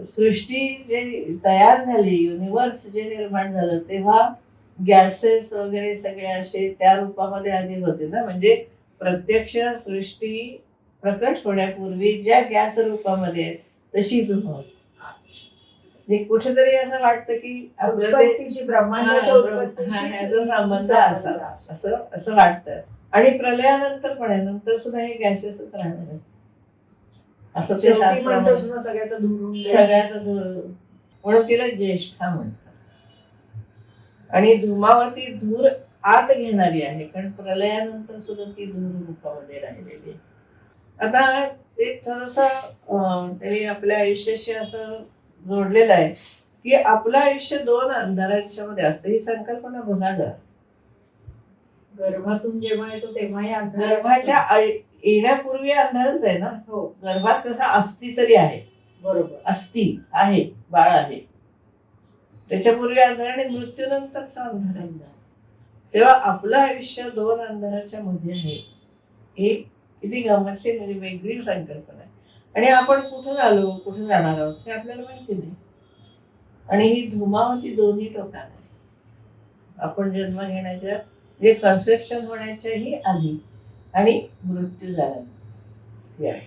सृष्टी जे तयार झाली, युनिव्हर्स जे निर्माण झालं, तेव्हा गॅसेस वगैरे सगळे असे त्या रूपामध्ये आधी होते ना. म्हणजे प्रत्यक्ष सृष्टी प्रकट होण्यापूर्वी ज्या गॅस रूपामध्ये आहेत तशी कुठेतरी असं वाटतं की उत्पत्तीची ब्रह्मांडाच्या ह्याचा संबंध असा असं वाटतं. आणि प्रलयानंतर पण आहे, नंतर सुद्धा हे गॅसेसच राहणार आहेत असं ते शास्त्र सगळ्याचा धूर, म्हणून तिला ज्येष्ठा म्हणतात. आणि धुमावती धूर आत घेणारी आहे, कारण प्रलयानंतर सुद्धा ती धूर रूपामध्ये राहिलेली आहे. आता ते थोडस त्यांनी आपल्या आयुष्याशी असं जोडलेलं आहे की आपलं आयुष्य 2 अंधारांच्या मध्ये असतं. ही संकल्पना बघा जरा. गर्भातून जेव्हा येतो तेव्हाही गर्भाच्या येण्यापूर्वी अंधारच आहे ना. हो, गर्भात कसा अस्थि तरी आहे, बरोबर, अस्थि आहे, बाळ आहे, त्याच्यापूर्वी अंधार आणि मृत्यूनंतरचा अंधार आहे. तेव्हा आपलं आयुष्य 2 अंधाराच्या मध्ये आहे. ही किती गमतशीर म्हणजे वेगळी संकल्पना आहे. आणि आपण कुठं आलो, कुठं जाणार आहोत हे आपल्याला माहिती नाही. आणि ही धुमावती दोन्ही टोकाला. आपण जन्म घेण्याच्या जे कन्सेप्शन होण्याच्याही आधी आणि मृत्यू झाल्यानंतर आहे.